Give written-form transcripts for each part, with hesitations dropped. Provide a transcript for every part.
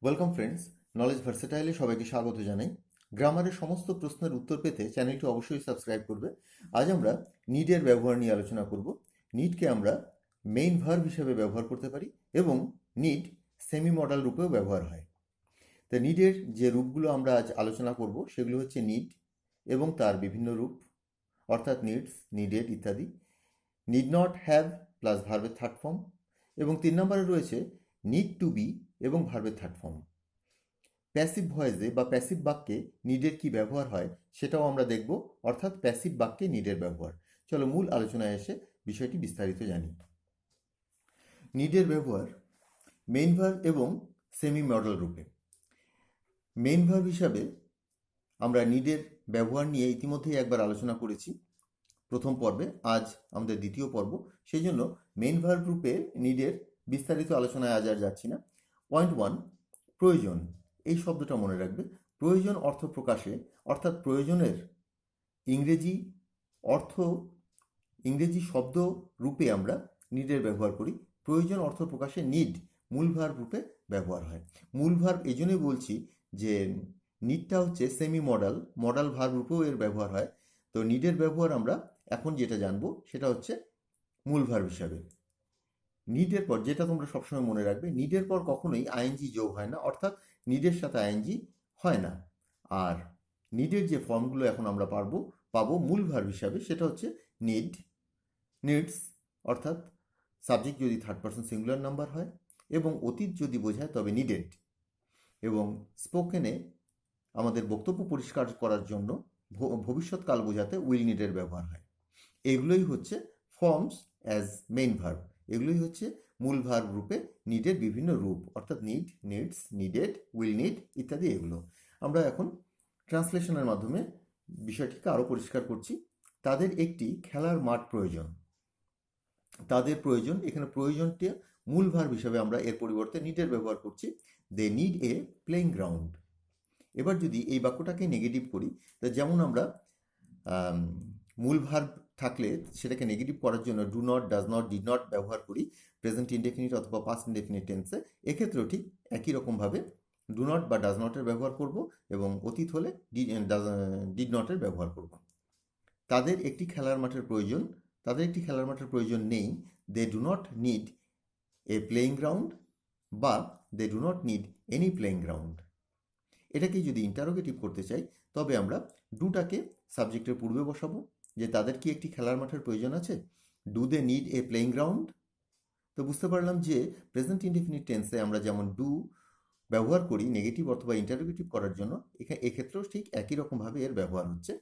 Welcome friends, knowledge ভার্সেটাইলে সবাইকে স্বাগত জানাই। গ্রামারের সমস্ত প্রশ্নের উত্তর পেতে চ্যানেলটি অবশ্যই সাবস্ক্রাইব করবে। আজ আমরা নিডের ব্যবহার নিয়ে আলোচনা করব। নিডকে আমরা মেইন ভার্ব হিসেবে ব্যবহার করতে পারি এবং নিড সেমি মডাল রূপেও ব্যবহার হয়। তা নিডের যে রূপগুলো আমরা আজ আলোচনা করব সেগুলো হচ্ছে নিড এবং তার বিভিন্ন রূপ, অর্থাৎ নিডস, নিডেড ইত্যাদি। নিড নট হ্যাভ প্লাস ভার্বের থার্ড ফর্ম, এবং 3 নম্বরে রয়েছে নিড টু বি এবং ভার্বের থার্ড ফর্ম। প্যাসিভ ভয়েসে বা প্যাসিভ বাক্যে নিডের কি ব্যবহার হয় সেটাও আমরা দেখব, অর্থাৎ প্যাসিভ বাক্যে নিডের ব্যবহার। চলো মূল আলোচনায় এসে বিষয়টি বিস্তারিত জানি। নিডের ব্যবহার মেইন ভার্ব এবং সেমি মডেল রূপে। মেইন ভার্ব হিসাবে আমরা নিডের ব্যবহার নিয়ে ইতিমধ্যেই একবার আলোচনা করেছি প্রথম পর্বে, আজ আমাদের দ্বিতীয় পর্ব। সেই জন্য মেইন ভার্ব রূপে নিডের বিস্তারিত আলোচনায় আজ আর যাচ্ছি না। পয়েন্ট 1, প্রয়োজন। এই শব্দটা মনে রাখবে। প্রয়োজন অর্থ প্রকাশে, অর্থাৎ প্রয়োজনের ইংরেজি অর্থ, ইংরেজি শব্দ রূপে আমরা নিডের ব্যবহার করি। প্রয়োজন অর্থ প্রকাশে নিড মূল ভার্ব রূপে ব্যবহার হয়। মূল ভার্ব এই জন্যই বলছি যে নিডটা হচ্ছে সেমি মডাল, মডাল ভার্ব রূপেও এর ব্যবহার হয়। তো নিডের ব্যবহার আমরা এখন যেটা জানবো সেটা হচ্ছে মূল ভার্ব হিসাবে। নিডের পর, যেটা তোমরা সবসময় মনে রাখবে, নিডের পর কখনোই আইএনজি যোগ হয় না, অর্থাৎ নিডের সাথে আইএনজি হয় না। আর নিডের যে ফর্মগুলো এখন আমরা পাবো মূল ভার্ব হিসাবে, সেটা হচ্ছে নিড, নিডস, অর্থাৎ সাবজেক্ট যদি থার্ড পারসন সিঙ্গুলার নাম্বার হয় এবং অতীত যদি বোঝায় তবে নিডেড, এবং স্পোকেনে আমাদের বক্তব্য পরিষ্কার করার জন্য ভবিষ্যৎকাল বোঝাতে উইল নিডের ব্যবহার হয়। এগুলোই হচ্ছে ফর্মস অ্যাজ মেইন ভার্ব। এগুলোই হচ্ছে মূল ভার্ব রূপে নিডের বিভিন্ন রূপ, অর্থাৎ need, needs, needed, will need ইত্যাদি। এগুলো আমরা এখন ট্রান্সলেশনের মাধ্যমে বিষয়টিকে আরও পরিষ্কার করছি। তাদের একটি খেলার মাঠ প্রয়োজন। তাদের প্রয়োজন, এখানে প্রয়োজনটি মূল ভার্ব হিসাবে আমরা এর পরিবর্তে নিডের ব্যবহার করছি। They need a playing ground. এবার যদি এই বাক্যটাকে নেগেটিভ করি, তা যেমন আমরা মূল ভার্ব থাকলে সেটাকে নেগেটিভ করার জন্য do not, does not, did not ব্যবহার করি প্রেজেন্ট ইনডেফিনিট অথবা পাস্ট ইনডেফিনিট টেন্সে। এক্ষেত্রেও ঠিক একই রকমভাবে ডু নট বা ডাজ নটের ব্যবহার করব এবং অতীত হলে ডিড নটের ব্যবহার করব। তাদের একটি খেলার মাঠের প্রয়োজন, তাদের একটি খেলার মাঠের প্রয়োজন নেই। They do not need a playing ground বা they do not need any playing ground. এটাকে যদি ইন্টারোগেটিভ করতে চাই তবে আমরা ডুটাকে সাবজেক্টের পূর্বে বসাবো, যে তাদের কি একটি খেলার মাঠের প্রয়োজন আছে। Do they need a playing ground. তো বুঝতে পারলাম যে প্রেজেন্ট ইনডেফিনিট টেন্সে আমরা যেমন ডু ব্যবহার করি নেগেটিভ অথবা ইন্টারোগেটিভ করার জন্য, এক্ষেত্রেও ঠিক একই রকমভাবে এর ব্যবহার হচ্ছে।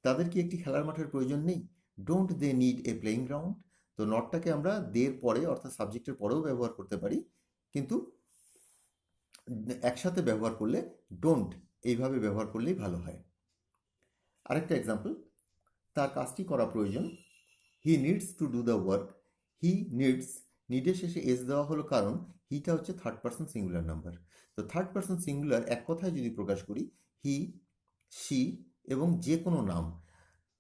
তাদের কি একটি খেলার মাঠের প্রয়োজন নেই। Don't they need a playing ground. তো নটটাকে আমরা দের পরে অর্থাৎ সাবজেক্টের পরেও ব্যবহার করতে পারি, কিন্তু একসাথে ব্যবহার করলে ডোন্ট এইভাবে ব্যবহার করলেই ভালো হয়। আরেকটা এক্সাম্পল, তার কাজটি করা প্রয়োজন। He needs to do the work. He needs, নিডের শেষে এস দেওয়া হলো কারণ হিটা হচ্ছে থার্ড পারসন সিঙ্গুলার নাম্বার। তো থার্ড পারসন সিঙ্গুলার এক কথায় যদি প্রকাশ করি, হি, শি এবং যে কোনো নাম।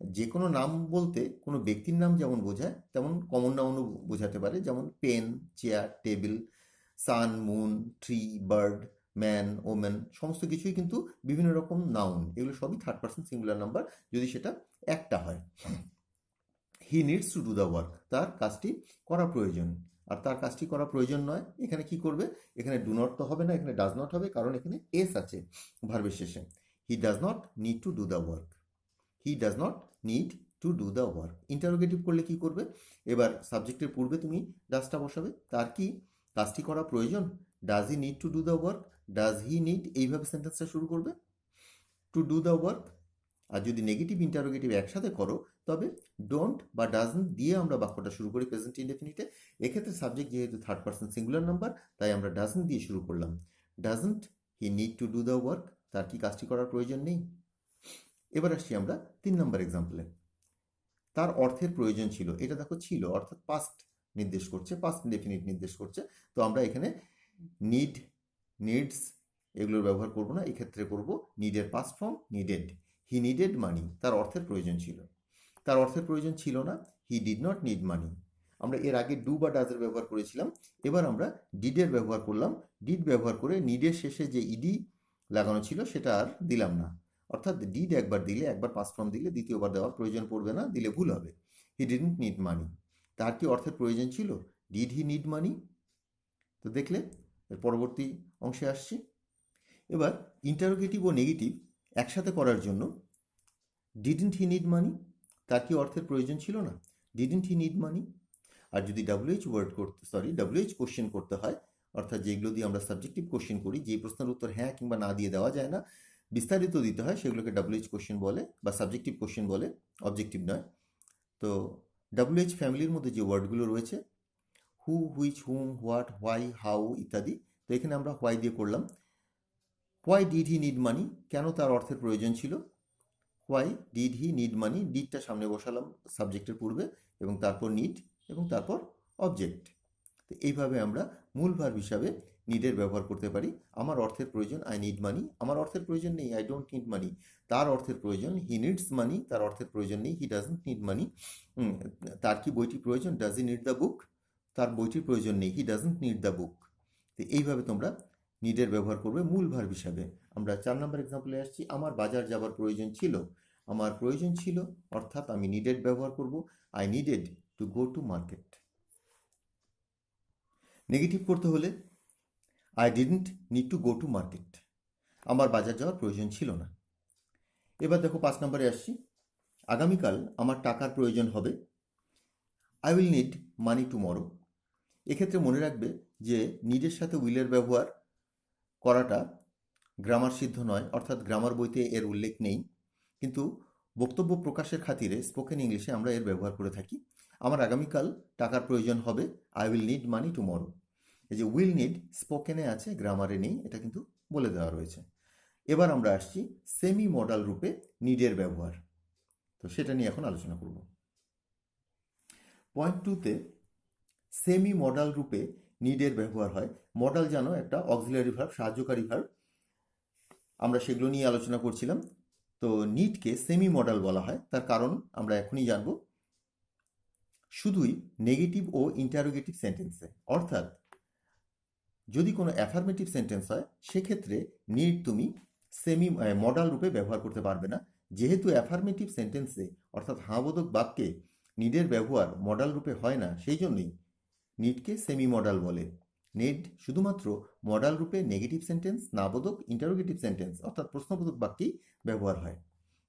যে কোনো নাম বলতে কোনো ব্যক্তির নাম যেমন বোঝায় তেমন কমন নাউনও বোঝাতে পারে, যেমন pen, chair, table, sun, moon, tree, bird, man, women, সমস্ত কিছুই কিন্তু বিভিন্ন রকম নাউন। এগুলো সবই থার্ড পারসন সিঙ্গুলার নাম্বার যদি সেটা একটা হয়। হি needs to do the work, তার কাজটি করা প্রয়োজন। আর তার কাজটি করা প্রয়োজন নয়, এখানে কি করবে, এখানে ডু নট তো হবে না, এখানে ডাজ নট হবে, কারণ এখানে এস আছে ভার্বের শেষে। হি does not need to do the work. He does not need to do the work. Interrogative করলে কি করবে, এবার সাবজেক্টের পূর্বে তুমি ডাজটা বসাবে। তার কি কাজটি করা প্রয়োজন। Does he need to do the work, does he need, এইভাবে সেন্টেন্সটা শুরু করবে, টু ডু দ্য ওয়ার্ক। আর যদি নেগেটিভ ইন্টারোগেটিভ একসাথে করো তবে ডোন্ট বা ডাজন্ট দিয়ে আমরা বাক্যটা শুরু করি প্রেজেন্ট ইনডেফিনিটে। এক্ষেত্রে সাবজেক্ট যেহেতু থার্ড পারসন সিঙ্গুলার নাম্বার, তাই আমরা ডাজন্ট দিয়ে শুরু করলাম। Doesn't he need to do the work, তার কি কাজটি করার প্রয়োজন নেই। এবার আসছি আমরা 3 নম্বর এক্সাম্পলে। তার অর্থের প্রয়োজন ছিল। এটা দেখো ছিল অর্থাৎ পাস্ট নির্দেশ করছে, পাস্ট ইনডেফিনিট নির্দেশ করছে। তো আমরা এখানে নিড, নিডস এগুলোর ব্যবহার করব না, এক্ষেত্রে করব নিডের past form needed. He needed money, তার অর্থের প্রয়োজন ছিল। তার অর্থের প্রয়োজন ছিল না, he did not need money. আমরা এর আগে ডু বা ডাজের ব্যবহার করেছিলাম, এবার আমরা ডিডের ব্যবহার করলাম। ডিড ব্যবহার করে নিডের শেষে যে ইডি লাগানো ছিল সেটা আর দিলাম না। অর্থাৎ ডিড একবার দিলে, একবার পাস্ট ফর্ম দিলে দ্বিতীয়বার দেওয়ার প্রয়োজন পড়বে না, দিলে ভুল হবে। He didn't need money. তার কি অর্থের প্রয়োজন ছিল? ডিড হি নিড মানি? তো দেখলে, এর পরবর্তী অংশে আসছি। এবার ইন্টারোগেটিভ ও নেগেটিভ একসাথে করার জন্য ডিডন্ট হি নিড মানি, তার কি অর্থের প্রয়োজন ছিল না? ডিডন্ট হি নিড মানি। আর যদি ডাব্লিউএইচ কোশ্চেন করতে হয়, অর্থাৎ যেগুলো দিয়ে আমরা সাবজেক্টিভ কোশ্চেন করি, যে প্রশ্নের উত্তর হ্যাঁ কিংবা না দিয়ে দেওয়া যায় না, বিস্তারিত দিতে হয়, সেগুলোকে ডাব্লিউএইচ কোশ্চেন বলে বা সাবজেক্টিভ কোশ্চেন বলে, অবজেক্টিভ নয়। তো ডাব্লিউএইচ ফ্যামিলির মধ্যে যে ওয়ার্ডগুলো রয়েছে, who, which, whom, what, why, how ইত্যাদি, তো এখানে আমরা হোয়াই দিয়ে করলাম। Why did he need money, কেন তার অর্থের প্রয়োজন ছিল? Why did he need money, ডিডটা সামনে বসালাম সাবজেক্টের পূর্বে, এবং তারপর নিড, এবং তারপর অবজেক্ট। তো এইভাবে আমরা মূল ভার্ব হিসাবে নিডের ব্যবহার করতে পারি। আমার অর্থের প্রয়োজন, আই নিড মানি। আমার অর্থের প্রয়োজন নেই, আই ডোন্ট নিড মানি। তার অর্থের প্রয়োজন, হি নিডস মানি। তার অর্থের প্রয়োজন নেই, হি ডাজন্ট নিড মানি। তার কি বইটি প্রয়োজন? Does he need the book? তার বইটির প্রয়োজন নেই, he doesn't need the book. তো এইভাবে তোমরা নিডের ব্যবহার করবে মূল ভার্ব হিসাবে। আমরা 4 নম্বর এক্সাম্পলে আসছি। আমার বাজার যাবার প্রয়োজন ছিল। আমার প্রয়োজন ছিল, অর্থাৎ আমি নিডেড ব্যবহার করব। I needed to go to market. Negative করতে হলে I didn't need to go to market. আমার বাজার যাওয়ার প্রয়োজন ছিল না। এবার দেখো 5 নম্বরে আসছি। আগামীকাল আমার টাকার প্রয়োজন হবে। I will need money tomorrow. এক্ষেত্রে মনে রাখবে যে নিডের সাথে উইলের ব্যবহার করাটা গ্রামার সিদ্ধ নয়, অর্থাৎ গ্রামার বইতে এর উল্লেখ নেই, কিন্তু বক্তব্য প্রকাশের খাতিরে স্পোকেন ইংলিশে আমরা এর ব্যবহার করে থাকি। আমার আগামীকাল টাকার প্রয়োজন হবে, I will need money tomorrow. এই যে উইল নিড স্পোকেনে আছে, গ্রামারে নেই, এটা কিন্তু বলে দেওয়া রয়েছে। এবার আমরা আসছি সেমি মডাল রূপে নিডের ব্যবহার। তো সেটা নিয়ে এখন আলোচনা করব। পয়েন্ট 2তে সেমি মডাল রূপে নিডের ব্যবহার হয়। মডাল জানো একটা অক্সিলারি ভার্ব, সাহায্যকারী ভার্ব, আমরা সেগুলো নিয়ে আলোচনা করছিলাম। তো নিডকে সেমি মডাল বলা হয়, তার কারণ আমরা এখনই জানব। শুধুই নেগেটিভ ও ইন্টারোগেটিভ সেন্টেন্সে, অর্থাৎ যদি কোনো অ্যাফার্মেটিভ সেন্টেন্স হয় সেক্ষেত্রে নিড তুমি সেমি মডাল রূপে ব্যবহার করতে পারবে না। যেহেতু অ্যাফার্মেটিভ সেন্টেন্সে, অর্থাৎ হাঁবোধক বাক্যে নিডের ব্যবহার মডাল রূপে হয় না, সেই জন্যই নিডকে সেমি মডাল বলে। নিড শুধুমাত্র মডাল রূপে নেগেটিভ সেন্টেন্স, নাবোধক, ইন্টারোগেটিভ সেন্টেন্স অর্থাৎ প্রশ্নবোধক বাক্যেই ব্যবহার হয়।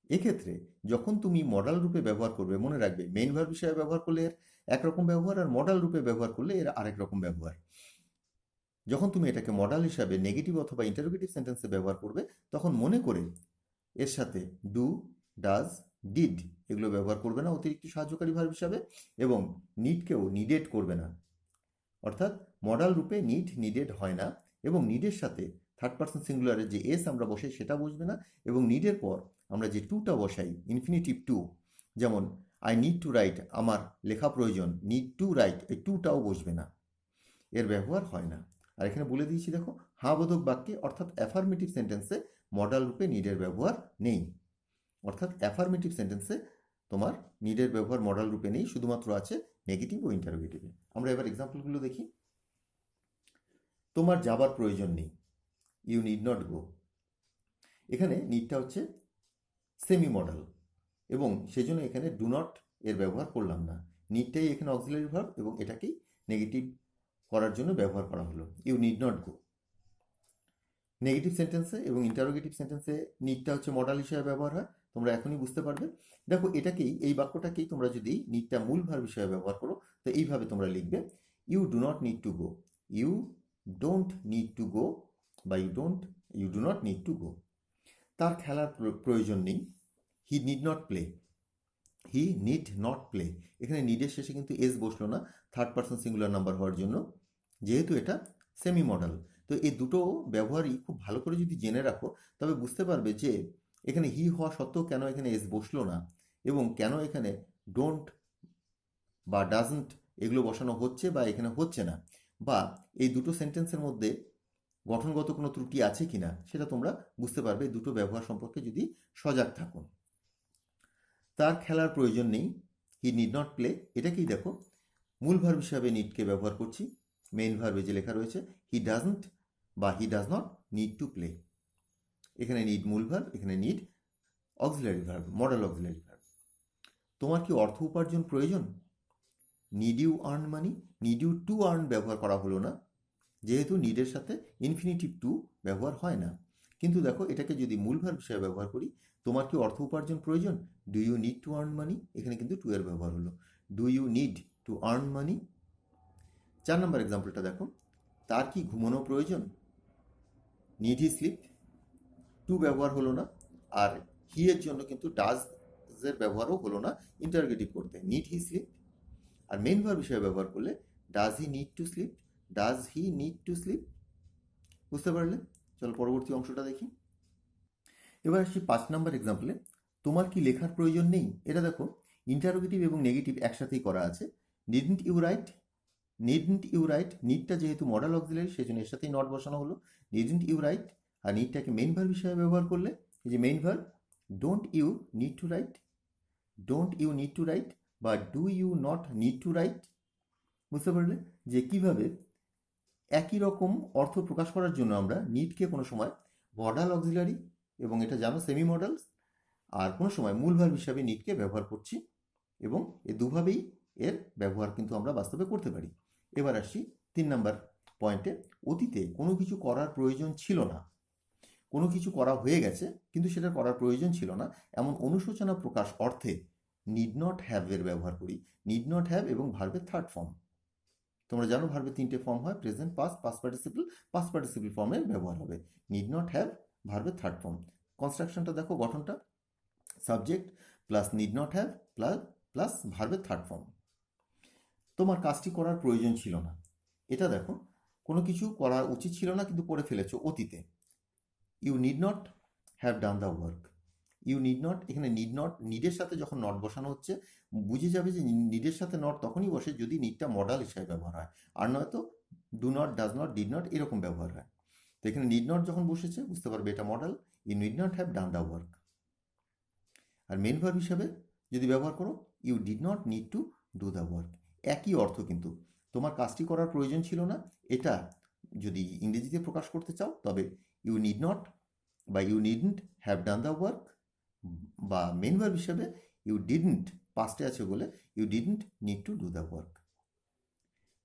এক্ষেত্রে যখন তুমি মডাল রূপে ব্যবহার করবে, মনে রাখবে মেইন ভার্ব হিসেবে ব্যবহার করলে এর একরকম ব্যবহার, আর মডাল রূপে ব্যবহার করলে এর আরেক রকম ব্যবহার। যখন তুমি এটাকে মডাল হিসাবে নেগেটিভ অথবা ইন্টারোগেটিভ সেন্টেন্সে ব্যবহার করবে, তখন মনে করে এর সাথে ডু, ডাজ, ডিড এগুলো ব্যবহার করবে না অতিরিক্ত সাহায্যকারী ভার্ব হিসাবে, এবং নিডকেও নিডেড করবে না। অর্থাৎ মডাল রূপে নিড নিডেড হয় না, এবং নিডের সাথে থার্ড পারসন সিঙ্গুলারের যে এস আমরা বসাই সেটা বসবে না, এবং নিডের পর আমরা যে টুটা বসাই, ইনফিনিটিভ টু, যেমন আই নিড টু রাইট, আমার লেখা প্রয়োজন, নিড টু রাইট, এই টুটাও বসবে না, এর ব্যবহার হয় না। আর এখানে বলে দিয়েছি দেখো, হাবোধক বাক্যে অর্থাৎ অ্যাফার্মেটিভ সেন্টেন্সে মডাল রূপে নিডের ব্যবহার নেই। অর্থাৎ অ্যাফার্মেটিভ সেন্টেন্সে তোমার নিডের ব্যবহার মডাল রূপে নেই, শুধুমাত্র আছে নেগেটিভ ও ইন্টারোগেটিভে। আমরা এবার এক্সাম্পলগুলো দেখি। তোমার যাবার প্রয়োজন নেই, ইউ নিড নট গো। এখানে নিডটা হচ্ছে সেমি মডাল, এবং সেজন্য এখানে ডু নট এর ব্যবহার করলাম না। নিডটাই এখানে অক্সিলারি ভার্ব, এবং এটাকেই নেগেটিভ করার জন্য ব্যবহার করা হলো, you need not go. Negative সেন্টেন্সে এবং ইন্টারোগেটিভ সেন্টেন্সে নিডটা হচ্ছে মডাল হিসেবে ব্যবহার হয়, তোমরা এখনই বুঝতে পারবে। দেখো এটাকেই, এই বাক্যটাকেই তোমরা যদি নিডটা মূল ভার্ব হিসেবে ব্যবহার করো, তো এইভাবে তোমরা লিখবে, you do not need to go, you don't need to go, বা you do not need to go. তার খেলার প্রয়োজন নেই, he need not play, he need not play. এখানে নিডের শেষে কিন্তু এস বসলো না, থার্ড পারসন সিঙ্গুলার নাম্বার হওয়ার জন্য, যেহেতু এটা সেমি মডাল। তো এই দুটো ব্যবহারই খুব ভালো করে যদি জেনে রাখো, তবে বুঝতে পারবে যে এখানে হি হওয়া সত্ত্বেও কেন এখানে এস বসলো না, এবং কেন এখানে ডোন্ট বা ডাজন্ট এগুলো বসানো হচ্ছে বা এখানে হচ্ছে না, বা এই দুটো সেন্টেন্সের মধ্যে গঠনগত কোনো ত্রুটি আছে কিনা সেটা তোমরা বুঝতে পারবে দুটো ব্যবহার সম্পর্কে যদি সজাগ থাকো। তার খেলার প্রয়োজন নেই, হি নিড নট প্লে, এটাকেই দেখো মূল ভার্ব হিসাবে নিডকে ব্যবহার করছি, মেইন ভার্বে যে লেখা রয়েছে। হি ডাজন্ট বা he does not need to play. এখানে নিড মূল ভার্ব, এখানে need auxiliary verb, modal auxiliary verb. তোমার কি অর্থ উপার্জন প্রয়োজন? Need you earn money, need you to earn ব্যবহার করা হলো না, যেহেতু নিডের সাথে ইনফিনিটিভ টু ব্যবহার হয় না। কিন্তু দেখো এটাকে যদি মূল ভার্ব হিসেবে ব্যবহার করি, তোমার কি অর্থ উপার্জন প্রয়োজন? Do you need to earn money, এখানে কিন্তু টু এর ব্যবহার হলো। Do you need to earn money. 4 নম্বর এক্সাম্পলটা দেখো, তার কি ঘুমানো প্রয়োজন? নিড হি স্লিপ, টু ব্যবহার হলো না, আর হি এর জন্য কিন্তু ডাজ এর ব্যবহারও হলো না ইন্টারগেটিভ করতে, নিড হি স্লিপ। আর মেইন ভার্ব হিসেবে ব্যবহার করলে does he need to sleep, does he need to sleep. বুঝতে পারলে? চলো পরবর্তী অংশটা দেখি। এবার আসছি 5 নম্বর এক্সাম্পলে, তোমার কি লেখার প্রয়োজন নেই? এটা দেখো ইন্টারোগেটিভ এবং নেগেটিভ একসাথেই করা আছে। Needn't you write, needn't you write, নিডটা যেহেতু মডেল অক্সিলারি সেজন্য এর সাথেই নট বসানো হলো। নিডন্ট ইউ রাইট, আর নিডটাকে মেইন ভার্ব হিসেবে ব্যবহার করলে এই যে main verb, don't you need to write, don't you need to write বা do you not need to write. বুঝতে পারলে যে কিভাবে একই রকম অর্থ প্রকাশ করার জন্য আমরা নিডকে কোনো সময় মডাল অক্সিলারি এবং এটা জানো সেমি মডেল, আর কোনো সময় মূল ভার্ব হিসাবে নিডকে ব্যবহার করছি, এবং এ দুভাবেই এর ব্যবহার কিন্তু আমরা বাস্তবে করতে পারি। এবার আসছি 3 নম্বর পয়েন্টে, অতীতে কোনো কিছু করার প্রয়োজন ছিল না, কোনো কিছু করা হয়ে গেছে কিন্তু সেটা করার প্রয়োজন ছিল না, এমন অনুশোচনা প্রকাশ অর্থে নিড নট হ্যাভ এর ব্যবহার করি। নিড নট হ্যাভ এবং ভার্বের থার্ড ফর্ম। তোমরা জানো ভার্বের 3টে ফর্ম হয়, প্রেজেন্ট, পাস্ট, পাস্ট পার্টিসিপল ফর্মের ব্যবহার হবে। নিড নট হ্যাভ ভার্বের থার্ড ফর্ম। কনস্ট্রাকশনটা দেখো, গঠনটা subject plus need not have plus ভার্বের থার্ড ফর্ম। তোমার কাজটি করার প্রয়োজন ছিল না, এটা দেখো কোনো কিছু করা উচিত ছিল না কিন্তু করে ফেলেছো অতীতে। You need not have done the work. You need not, এখানে নিড নট নিডের সাথে যখন নট বসানো হচ্ছে বুঝে যাবে যে নিডের সাথে নট তখনই বসে যদি নিডটা মডাল হিসাবে ব্যবহার হয়, আর নয়তো do not, does not, did not এরকম ব্যবহার হয়। তো এখানে নিড নট যখন বসেছে বুঝতে পারবে এটা modal. You need not have done the work. আর মেন ভার্ব হিসাবে যদি ব্যবহার করো, you did not need to do the work. একই অর্থ কিন্তু, তোমার কাজটি করার প্রয়োজন ছিল না, এটা যদি ইংরেজিতে প্রকাশ করতে চাও তবে ইউ নিড নট বা you needn't have done the work, বা মেন ভার্ব হিসাবে ইউ ডিডন্ট, পাস্টে আছে বলে you didn't need to do the work.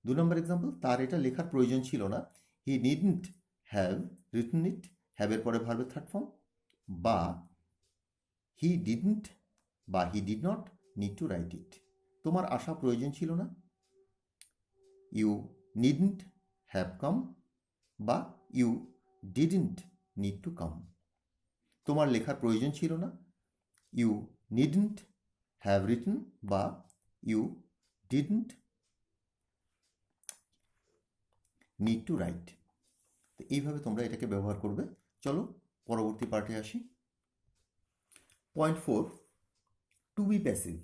2 নম্বর এক্সাম্পল, তার এটা লেখার প্রয়োজন ছিল না, হি নিডন্ট হ্যাভ রিটন ইট, হ্যাভের পরে ভার্বের থার্ড ফর্ম, বা হি ডিডন্ট বা he did not need to write it. তোমার আসা প্রয়োজন ছিল না, ইউ নিডন্ট হ্যাভ কাম বা you didn't need to come. তোমার লেখার প্রয়োজন ছিল না, ইউ নিডন্ট হ্যাভ রিটন বা you didn't need to write. তো এইভাবে তোমরা এটাকে ব্যবহার করবে। চলো পরবর্তী পার্টে আসি। Point 4, to be passive.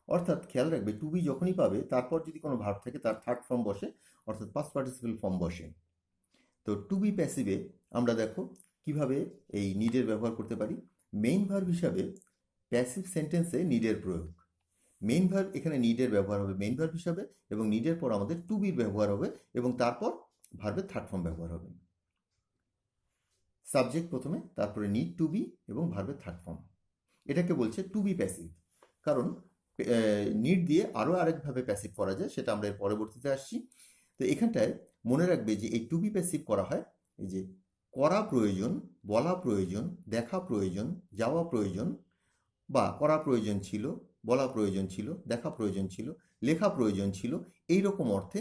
অর্থাৎ খেয়াল রাখবে টু বি যখনই পাবে তারপর যদি কোনো ভার্ব থাকে তার থার্ড ফর্ম বসে, অর্থাৎ পাস্ট পার্টিসিপল ফর্ম বসে। তো টু বি প্যাসিভে আমরা দেখো কিভাবে এই নিডের ব্যবহার করতে পারি। মেইন ভার্ব হিসাবে প্যাসিভ সেন্টেন্সে নিডের প্রয়োগ। মেইন ভার্ব এখানে নিডের ব্যবহার হবে মেইন ভার্ব হিসাবে, এবং নিডের পর আমাদের টু বির ব্যবহার হবে, এবং তারপর ভার্বের থার্ড ফর্ম ব্যবহার হবে। সাবজেক্ট প্রথমে, তারপরে নিড টু বি এবং ভার্বের থার্ড ফর্ম। এটাকে বলছে টু বি প্যাসিভ। কারণ নিড দিয়ে আরও আরেকভাবে প্যাসিভ করা যায়, সেটা আমরা এর পরবর্তীতে আসছি। তো এখানটায় মনে রাখবে যে এই টু বি প্যাসিভ করা হয় এই যে করা প্রয়োজন, বলা প্রয়োজন, দেখা প্রয়োজন, যাওয়া প্রয়োজন, বা করা প্রয়োজন ছিল, বলা প্রয়োজন ছিল, দেখা প্রয়োজন ছিল, লেখা প্রয়োজন ছিল, এই রকম অর্থে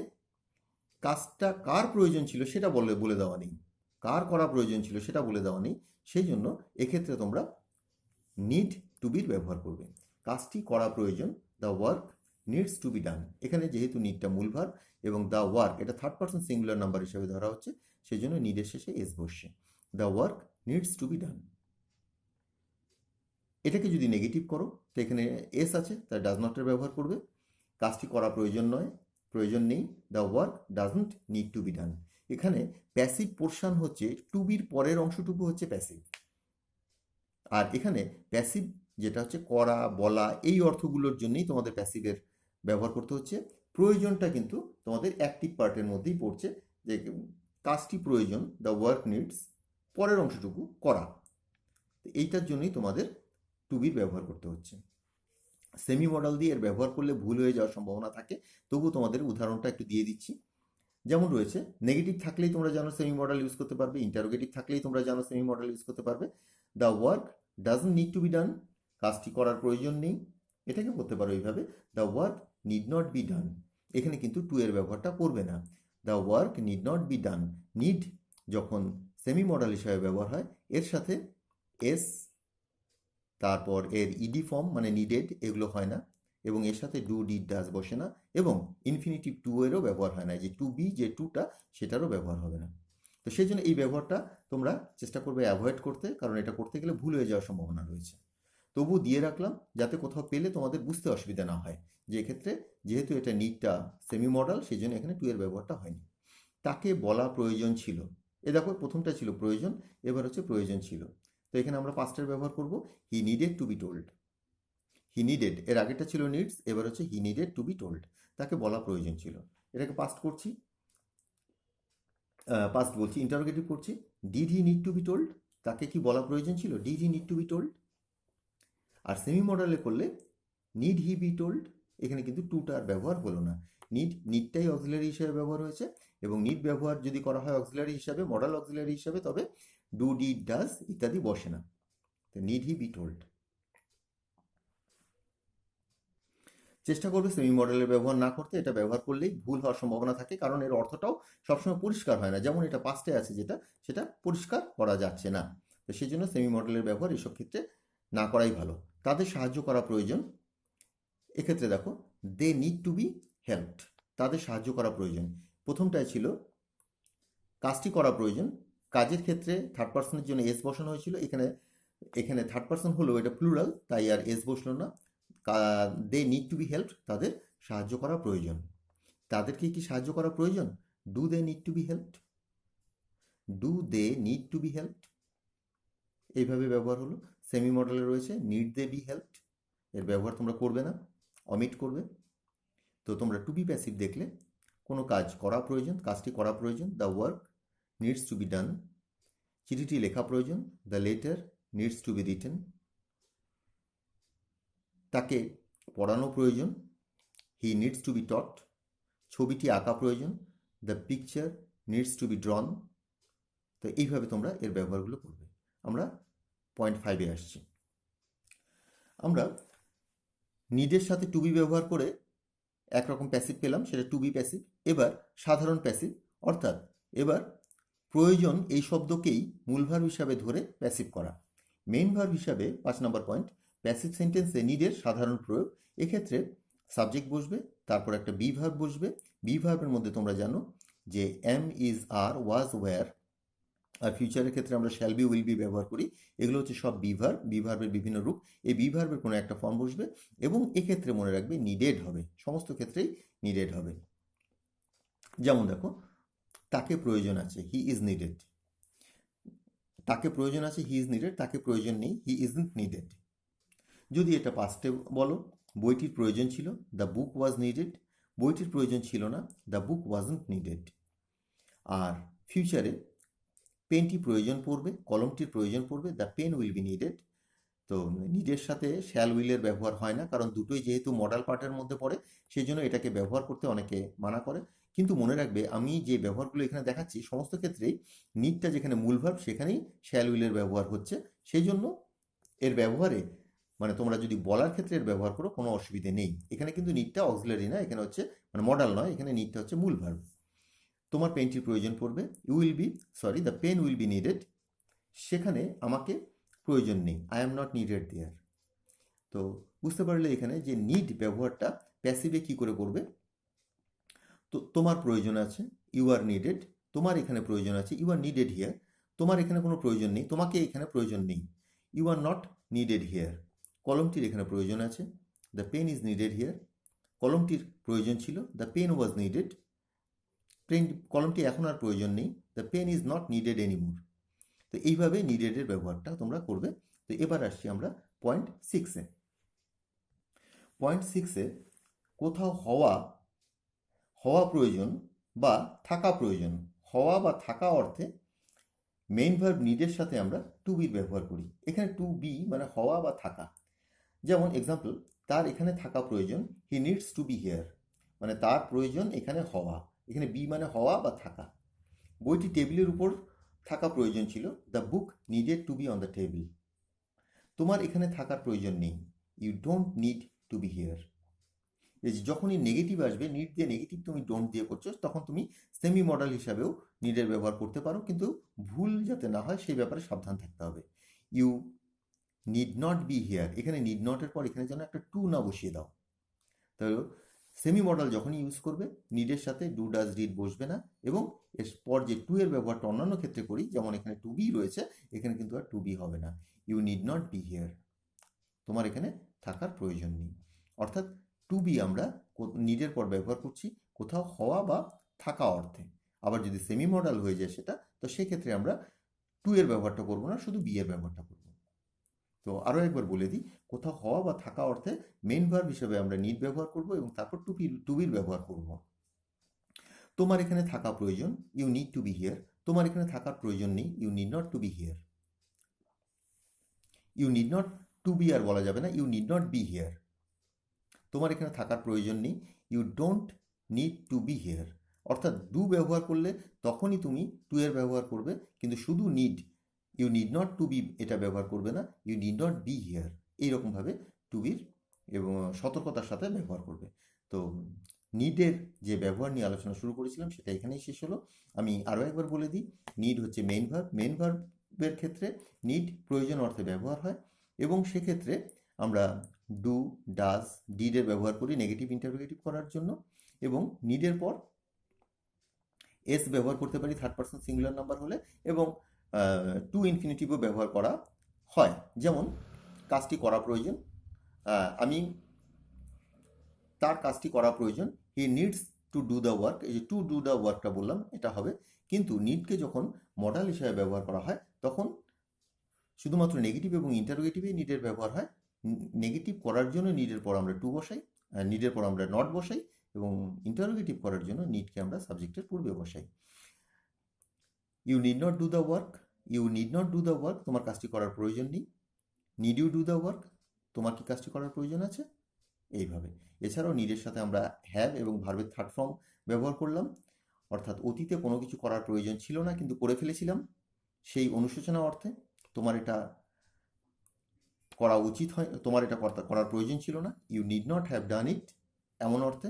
কাজটা কার প্রয়োজন ছিল সেটা বলে দেওয়া নেই, কার করা প্রয়োজন ছিল সেটা বলে দেওয়া নেই। সেই জন্য এক্ষেত্রে তোমরা নিড টু বির ব্যবহার করবে। কাজটি করা প্রয়োজন, the work needs to be ডান। এখানে যেহেতু নিডটা মূল ভার্ব এবং দ্য ওয়ার্ক এটা থার্ড পারসন সিঙ্গুলার নাম্বার হিসেবে ধরা হচ্ছে, সেই জন্য নিডের শেষে এস বসছে। The work needs to be ডান। এটাকে যদি নেগেটিভ করো তো এখানে এস আছে, তাই ডাজ নটের ব্যবহার করবে। কাজটি করা প্রয়োজন নয়, প্রয়োজন নেই, the work doesn't need to be ডান। এখানে প্যাসিভ পোর্শন হচ্ছে টু বির পরের অংশটুকু হচ্ছে প্যাসিভ, আর এখানে প্যাসিভ যেটা হচ্ছে করা, বলা, এই অর্থগুলোর জন্যই তোমাদের প্যাসিভের ব্যবহার করতে হচ্ছে। প্রয়োজনটা কিন্তু তোমাদের অ্যাক্টিভ পার্টের মধ্যেই পড়ছে, যে কাজটি প্রয়োজন, দ্য ওয়ার্ক নিডস, পরের অংশটুকু করা। এইটার জন্যই তোমাদের টু বির ব্যবহার করতে হচ্ছে। সেমি মডেল দিয়ে এর ব্যবহার করলে ভুল হয়ে যাওয়ার সম্ভাবনা থাকে, তবু তোমাদের উদাহরণটা একটু দিয়ে দিচ্ছি। যেমন রয়েছে, নেগেটিভ থাকলেই তোমরা জানো সেমি মডেল ইউজ করতে পারবে, ইন্টারোগেটিভ থাকলেই তোমরা জানো সেমি মডেল ইউজ করতে পারবে। The work doesn't need to be ডান, কাজটি করার প্রয়োজন নেই, এটাকে করতে পারো এইভাবে, the work need not be done. এখানে কিন্তু টু এর ব্যবহারটা করবে না। The work need not be done, need যখন সেমি মডেল হিসাবে ব্যবহার হয় এর সাথে এস, তারপর এর ইডি ফর্ম মানে নিডেড, এগুলো হয় না, এবং এর সাথে ডু ডিড ডাজ বসে না, এবং ইনফিনিটিভ টু এরও ব্যবহার হয় না, যে টু বি যে টুটা সেটারও ব্যবহার হবে না। তো সেই জন্য এই ব্যবহারটা তোমরা চেষ্টা করবে অ্যাভয়েড করতে, কারণ এটা করতে গেলে ভুল হয়ে যাওয়ার সম্ভাবনা রয়েছে। তবু দিয়ে রাখলাম যাতে কোথাও পেলে তোমাদের বুঝতে অসুবিধা না হয়, যে এক্ষেত্রে যেহেতু এটা নিডটা সেমি মডেল সেই জন্য এখানে টু এর ব্যবহারটা হয়নি। তাকে বলা প্রয়োজন ছিল, এ দেখো প্রথমটা ছিল প্রয়োজন, এবার হচ্ছে প্রয়োজন ছিল। তো এখানে আমরা পাস্টের ব্যবহার করব, হি needed to be told. He needed, এর আগেরটা ছিল নিডস, এবার হচ্ছে হি নিডেড টু বি টোল্ড, তাকে বলা প্রয়োজন ছিল। এটাকে পাস্ট করছি, পাস্ট বলছি, ইন্টারোগেটিভ করছি। Did he need to be told, তাকে কি বলা প্রয়োজন ছিল, did he need to be told. আর সেমি মডেলে করলে নিড হি বি টোল্ড, এখানে কিন্তু টুটার ব্যবহার হলো না, নিডটাই অক্সিলারি হিসাবে ব্যবহার হয়েছে, এবং নিড ব্যবহার যদি করা হয় অক্সিলারি হিসাবে, মডেল অক্সিলারি হিসাবে, তবে ডু ডিড ডাজ ইত্যাদি বসে না। তো নিড হি বি টোল্ড। চেষ্টা করবে সেমি মডেলের ব্যবহার না করতে, এটা ব্যবহার করলেই ভুল হওয়ার সম্ভাবনা থাকে, কারণ এর অর্থটাও সবসময় পরিষ্কার হয় না, যেমন এটা পাস্টে আছে যেটা, সেটা পরিষ্কার করা যাচ্ছে না। তো সেই জন্য সেমি মডেলের ব্যবহার এসব ক্ষেত্রে না করাই ভালো। তাদের সাহায্য করা প্রয়োজন, এক্ষেত্রে দেখো they need to be helped, তাদের সাহায্য করা প্রয়োজন। প্রথমটায় ছিল কাজটি করা প্রয়োজন, কাজের ক্ষেত্রে থার্ড পার্সনের জন্য এস বসানো হয়েছিল, এখানে এখানে থার্ড পার্সন হলেও এটা প্লুরাল, তাই আর এস বসলো না। They need to be helped, তাদের সাহায্য করা প্রয়োজন। তাদেরকে কি সাহায্য করা প্রয়োজন, do they need to be helped, do they need to be helped, এইভাবে ব্যবহার হলো। সেমি মডেলে রয়েছে নিড দে বি হেল্পড, এর ব্যবহার তোমরা করবে না, অমিট করবে। তো তোমরা টু বি প্যাসিভ দেখলে কোনো কাজ করা প্রয়োজন, কাজটি করা প্রয়োজন, the work needs to be done, চিঠিটি লেখা প্রয়োজন, the letter needs to be written, তাকে পড়ানো প্রয়োজন, he needs to be taught, ছবিটি আঁকা প্রয়োজন, the picture needs to be drawn. তো এইভাবে তোমরা এর ব্যবহারগুলো করবে। আমরা পয়েন্ট 5-এ আসছি। আমরা নিডের সাথে টু বি ব্যবহার করে একরকম প্যাসিভ পেলাম, সেটা টু বি প্যাসিভ। এবার সাধারণ প্যাসিভ, অর্থাৎ এবার প্রয়োজন এই শব্দকেই মূল ভার্ব হিসাবে ধরে প্যাসিভ করা। মেইন ভার্ব হিসাবে 5 নম্বর পয়েন্ট, প্যাসিভ সেন্টেন্সে নিডের সাধারণ প্রয়োগ। এক্ষেত্রে সাবজেক্ট বসবে, তারপর একটা বি ভার্ব বসবে। বি ভার্বের মধ্যে তোমরা জানো যে am, is, are, was, were, আর ফিউচারের ক্ষেত্রে আমরা শ্যাল বি, উইল বি ব্যবহার করি। এগুলো হচ্ছে সব বি ভার্ব, বি ভার্বের বিভিন্ন রূপ। এই বি ভার্বের কোনো একটা ফর্ম বসবে, এবং এক্ষেত্রে মনে রাখবে নিডেড হবে, সমস্ত ক্ষেত্রেই নিডেড হবে। যেমন দেখো, তাকে প্রয়োজন আছে, হি ইজ নিডেড, তাকে প্রয়োজন আছে, হি ইজ নিডেড, তাকে প্রয়োজন নেই, হি ইজন্ট নিডেড। যদি এটা পাস্টে বলো, বইটির প্রয়োজন ছিল, দ্য বুক ওয়াজ নিডেড, বইটির প্রয়োজন ছিল না, দ্য বুক ওয়াজন্ট নিডেড। আর ফিউচারে পেনটি প্রয়োজন পড়বে, কলমটির প্রয়োজন পড়বে, the pen will be needed. তো নিডের সাথে শ্যাল উইলের ব্যবহার হয় না, কারণ দুটোই যেহেতু মডাল পার্টের মধ্যে পড়ে, সেই জন্য এটাকে ব্যবহার করতে অনেকে মানা করে। কিন্তু মনে রাখবে, আমি যে ব্যবহারগুলো এখানে দেখাচ্ছি সমস্ত ক্ষেত্রেই নিডটা যেখানে মূল ভার্ব সেখানেই শ্যাল উইলের ব্যবহার হচ্ছে। সেই জন্য এর ব্যবহারে, মানে তোমরা যদি বলার ক্ষেত্রে এর ব্যবহার করো কোনো অসুবিধে নেই। এখানে কিন্তু নিডটা অক্সিলারি না, এখানে হচ্ছে মানে মডাল নয়, এখানে নিডটা হচ্ছে মূল ভার্ব। তোমার পেনটির প্রয়োজন পড়বে, the pen will be needed, সেখানে আমাকে প্রয়োজন নেই, I am not needed there. তো বুঝতে পারলে এখানে যে নিড ব্যবহারটা প্যাসিভে কি করে করবে। তো তোমার প্রয়োজন আছে, ইউ আর নিডেড, তোমার এখানে প্রয়োজন আছে, ইউ আর নিডেড হিয়ার, তোমার এখানে কোনো প্রয়োজন নেই, তোমাকে এখানে প্রয়োজন নেই, you are not needed here. কলমটির এখানে প্রয়োজন আছে, the pen is needed here, কলমটির প্রয়োজন ছিল, দ্য পেন ওয়াজ নিডেড, কলমটি এখন আর প্রয়োজন নেই, the pen is not needed anymore. তো এইভাবে নিডেডের ব্যবহারটা তোমরা করবে। তো এবার আসছি আমরা পয়েন্ট 6-এ। পয়েন্ট 6-এ কোথাও হওয়া প্রয়োজন বা থাকা প্রয়োজন, হওয়া বা থাকা অর্থে মেইন ভার্ব নিডের সাথে আমরা টু বির ব্যবহার করি। এখানে টু বি মানে হওয়া বা থাকা। যেমন এক্সাম্পল, তার এখানে থাকা প্রয়োজন, he needs to be here, মানে তার প্রয়োজন এখানে হওয়া। এখানে বি মানে হওয়া বা থাকা। বইটি টেবিলের উপর থাকা প্রয়োজন ছিল, the book needed to be on the table. তোমার এখানে থাকার প্রয়োজন নেই, you don't need to be here. যখনই নেগেটিভ আসবে, নিড দিয়ে নেগেটিভ তুমি ডোন্ট দিয়ে করছো, তখন তুমি সেমি মডেল হিসাবেও নিডের ব্যবহার করতে পারো, কিন্তু ভুল যাতে না হয় সেই ব্যাপারে সাবধান থাকতে হবে। You need not be here, এখানে নিড নটের পর এখানে যেন একটা টু না বসিয়ে দাও। তাহলে সেমি মডেল যখনই ইউজ করবে, নিডের সাথে ডু ডাজ ডিড বসবে না, এবং এর পর যে টু এর ব্যবহারটা অন্যান্য ক্ষেত্রে করি, যেমন এখানে টু বি রয়েছে, এখানে কিন্তু আর টু বি হবে না। You need not be here, তোমার এখানে থাকার প্রয়োজন নেই। অর্থাৎ টু বি আমরা নিডের পর ব্যবহার করছি কোথাও হওয়া বা থাকা অর্থে। আবার যদি সেমি মডেল হয়ে যায় সেটা, তো সেক্ষেত্রে আমরা টু এর ব্যবহারটা করবো না, শুধু বি এর ব্যবহারটা করবো। তো আরও একবার বলে দিই, কোথাও হওয়া বা থাকা অর্থে মেইন ভার্ব হিসেবে আমরা নিড ব্যবহার করব এবং তারপর টু বির ব্যবহার করব। তোমার এখানে থাকা প্রয়োজন, you need to be here. তোমার এখানে থাকার প্রয়োজন নেই, you need not to be here. You need not to be আর বলা যাবে না, you need not be here. তোমার এখানে থাকার প্রয়োজন নেই, you don't need to be here. অর্থাৎ ডু ব্যবহার করলে তখনই তুমি টু এর ব্যবহার করবে, কিন্তু শুধু need, you need not to be এটা ব্যবহার করবে না, you need not be here এইরকমভাবে টু বির এবং সতর্কতার সাথে ব্যবহার করবে। তো নিডের যে ব্যবহার নিয়ে আলোচনা শুরু করেছিলাম সেটা এখানেই শেষ হলো। আমি আরও একবার বলে দিই, নিড হচ্ছে মেইন ভার্ব। মেইন ভার্বের ক্ষেত্রে নিড প্রয়োজন অর্থে ব্যবহার হয়, এবং সেক্ষেত্রে আমরা ডু, ডাজ, ডিডের ব্যবহার করি নেগেটিভ ইন্টারোগেটিভ করার জন্য, এবং নিডের পর এস ব্যবহার করতে পারি থার্ড পারসন সিঙ্গুলার নাম্বার হলে, এবং টু ইনফিনিটিভও ব্যবহার করা হয়। যেমন কাজটি করা প্রয়োজন, আমি তার কাজটি করা প্রয়োজন, he needs to do the work. এই যে টু ডু দ্য ওয়ার্কটা বললাম এটা হবে, কিন্তু নিডকে যখন মডেল হিসেবে ব্যবহার করা হয় তখন শুধুমাত্র নেগেটিভ এবং ইন্টারোগেটিভে নিডের ব্যবহার হয়। নেগেটিভ করার জন্য নিডের পর আমরা টু বসাই, নিডের পর আমরা নট বসাই, এবং ইন্টারোগেটিভ করার জন্য নিডকে আমরা সাবজেক্টের পূর্বে বসাই। You need not do the work, you need not do the work, তোমার কাজটি করার প্রয়োজন নেই। Need you do the work, তোমার কি কাজটি করার প্রয়োজন আছে, এইভাবে। এছাড়াও নিডের সাথে আমরা হ্যাভ এবং ভার্বের থার্ড ফর্ম ব্যবহার করলাম, অর্থাৎ অতীতে কোনো কিছু করার প্রয়োজন ছিল না কিন্তু করে ফেলেছিলাম, সেই অনুশোচনা অর্থে। তোমার এটা করা উচিত হয়, তোমার এটা করার প্রয়োজন ছিল না, you need not have done it, এমন অর্থে।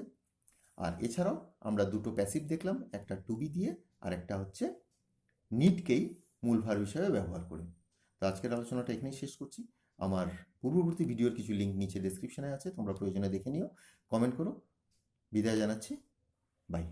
আর এছাড়াও আমরা দুটো প্যাসিভ দেখলাম, একটা টু বি দিয়ে আর একটা হচ্ছে নিডকেই মূল ভার্ব হিসাবে ব্যবহার করে। তো আজকের আলোচনাটা এখানেই শেষ করছি। আমার পূর্ববর্তী ভিডিওর কিছু লিঙ্ক নিচে ডেসক্রিপশনে আছে, তোমরা প্রয়োজনে দেখে নিও, কমেন্ট করো। বিদায় জানাচ্ছি, বাই।